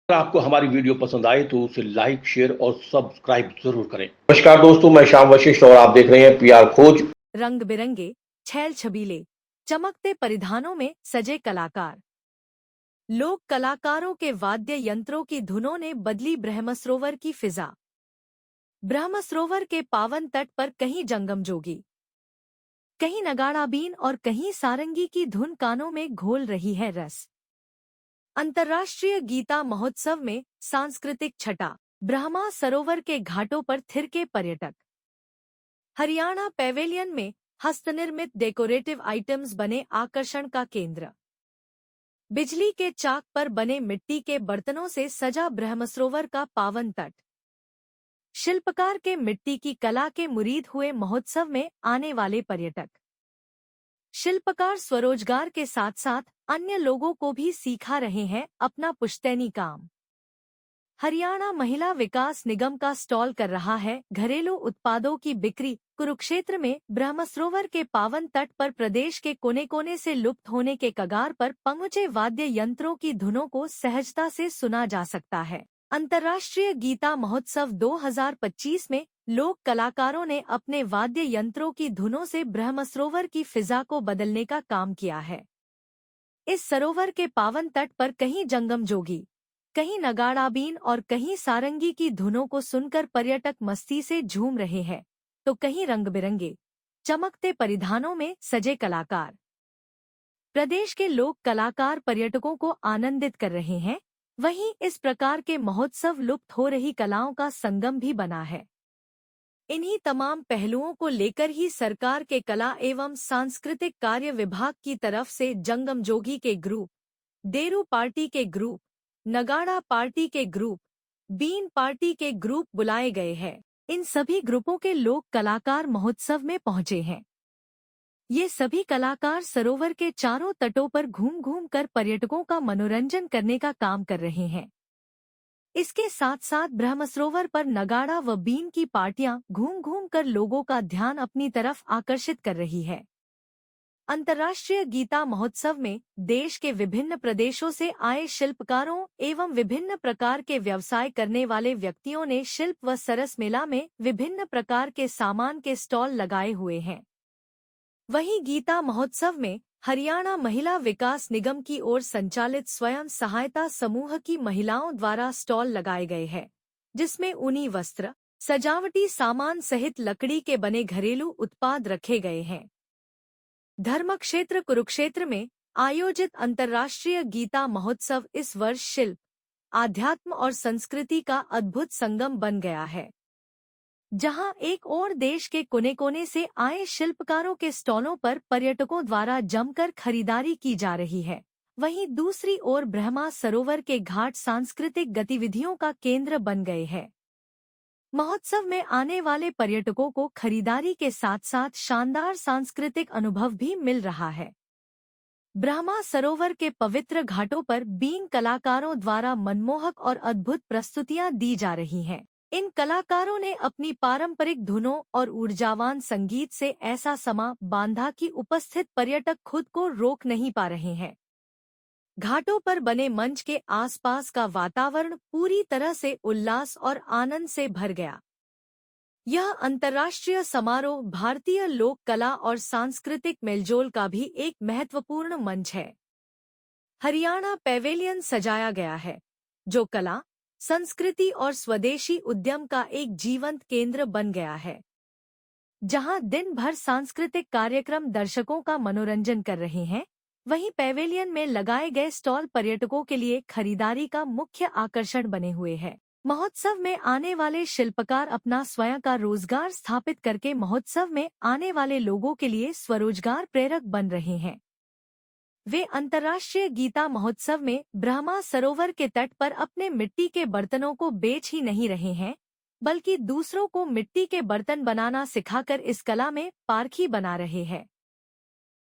अगर आपको हमारी वीडियो पसंद आए तो उसे लाइक, शेयर और सब्सक्राइब जरूर करें। नमस्कार दोस्तों, मैं श्याम वशिष्ठ और आप देख रहे हैं पीआर खोज। रंग बिरंगे, छैल छबीले, चमकते परिधानों में सजे कलाकार। लोक कलाकारों के वाद्य यंत्रों की धुनों ने बदली ब्रह्मसरोवर की फिजा। ब्रह्मसरोवर के पावन तट पर कहीं जंगम जोगी, कहीं नगाड़ा बीन और कहीं सारंगी की धुन कानों में घोल रही है रस। अंतर्राष्ट्रीय गीता महोत्सव में सांस्कृतिक छटा, ब्रह्मा सरोवर के घाटों पर थिरके पर्यटक। हरियाणा पैवेलियन में हस्तनिर्मित डेकोरेटिव आइटम्स बने आकर्षण का केंद्र। बिजली के चाक पर बने मिट्टी के बर्तनों से सजा ब्रह्मसरोवर का पावन तट। शिल्पकार के मिट्टी की कला के मुरीद हुए महोत्सव में आने वाले पर्यटक। शिल्पकार स्वरोजगार के साथ साथ अन्य लोगों को भी सिखा रहे हैं अपना पुश्तैनी काम। हरियाणा महिला विकास निगम का स्टॉल कर रहा है घरेलू उत्पादों की बिक्री। कुरुक्षेत्र में ब्रह्मसरोवर के पावन तट पर प्रदेश के कोने कोने से लुप्त होने के कगार पर पहुंचे वाद्य यंत्रों की धुनों को सहजता से सुना जा सकता है। अंतर्राष्ट्रीय गीता महोत्सव 2025 में लोक कलाकारों ने अपने वाद्य यंत्रों की धुनों से ब्रह्मसरोवर की फिजा को बदलने का काम किया है। इस सरोवर के पावन तट पर कहीं जंगम जोगी, कहीं नगाड़ा बीन और कहीं सारंगी की धुनों को सुनकर पर्यटक मस्ती से झूम रहे हैं, तो कहीं रंग बिरंगे, चमकते परिधानों में सजे कलाकार। प्रदेश के लोक कलाकार पर्यटकों को आनंदित कर रहे हैं, वहीं इस प्रकार के महोत्सव लुप्त हो रही कलाओं का संगम भी बना है। इन्हीं तमाम पहलुओं को लेकर ही सरकार के कला एवं सांस्कृतिक कार्य विभाग की तरफ से जंगम जोगी के ग्रुप, डेरू पार्टी के ग्रुप, नगाड़ा पार्टी के ग्रुप, बीन पार्टी के ग्रुप बुलाए गए हैं। इन सभी ग्रुपों के लोक कलाकार महोत्सव में पहुंचे हैं। ये सभी कलाकार सरोवर के चारों तटों पर घूम घूम कर पर्यटकों का मनोरंजन करने का काम कर रहे हैं। इसके साथ साथ ब्रह्मसरोवर पर नगाड़ा व बीन की पार्टियां घूम घूम कर लोगों का ध्यान अपनी तरफ आकर्षित कर रही है। अंतर्राष्ट्रीय गीता महोत्सव में देश के विभिन्न प्रदेशों से आए शिल्पकारों एवं विभिन्न प्रकार के व्यवसाय करने वाले व्यक्तियों ने शिल्प व सरस मेला में विभिन्न प्रकार के सामान के स्टॉल लगाए हुए हैं। वहीं गीता महोत्सव में हरियाणा महिला विकास निगम की ओर संचालित स्वयं सहायता समूह की महिलाओं द्वारा स्टॉल लगाए गए हैं, जिसमें ऊनी वस्त्र, सजावटी सामान सहित लकड़ी के बने घरेलू उत्पाद रखे गए हैं। धर्मक्षेत्र कुरुक्षेत्र में आयोजित अंतर्राष्ट्रीय गीता महोत्सव इस वर्ष शिल्प, आध्यात्म और संस्कृति का अद्भुत संगम बन गया है, जहां एक और देश के कोने कोने से आए शिल्पकारों के स्टॉलों पर पर्यटकों द्वारा जमकर खरीदारी की जा रही है। वहीं दूसरी ओर ब्रह्मा सरोवर के घाट सांस्कृतिक गतिविधियों का केंद्र बन गए हैं। महोत्सव में आने वाले पर्यटकों को खरीदारी के साथ साथ शानदार सांस्कृतिक अनुभव भी मिल रहा है। ब्रह्मा सरोवर के पवित्र घाटों पर बीन कलाकारों द्वारा मनमोहक और अद्भुत प्रस्तुतियां दी जा रही हैं। इन कलाकारों ने अपनी पारंपरिक धुनों और ऊर्जावान संगीत से ऐसा समा बांधा कि उपस्थित पर्यटक खुद को रोक नहीं पा रहे हैं। घाटों पर बने मंच के आसपास का वातावरण पूरी तरह से उल्लास और आनंद से भर गया। यह अंतर्राष्ट्रीय समारोह भारतीय लोक कला और सांस्कृतिक मेलजोल का भी एक महत्वपूर्ण मंच है। हरियाणा पैवेलियन सजाया गया है, जो कला, संस्कृति और स्वदेशी उद्यम का एक जीवंत केंद्र बन गया है, जहां दिन भर सांस्कृतिक कार्यक्रम दर्शकों का मनोरंजन कर रहे हैं। वहीं पैवेलियन में लगाए गए स्टॉल पर्यटकों के लिए खरीदारी का मुख्य आकर्षण बने हुए हैं। महोत्सव में आने वाले शिल्पकार अपना स्वयं का रोजगार स्थापित करके महोत्सव में आने वाले लोगों के लिए स्वरोजगार प्रेरक बन रहे हैं। वे अंतर्राष्ट्रीय गीता महोत्सव में ब्रह्मा सरोवर के तट पर अपने मिट्टी के बर्तनों को बेच ही नहीं रहे हैं, बल्कि दूसरों को मिट्टी के बर्तन बनाना सिखाकर इस कला में पारखी बना रहे हैं।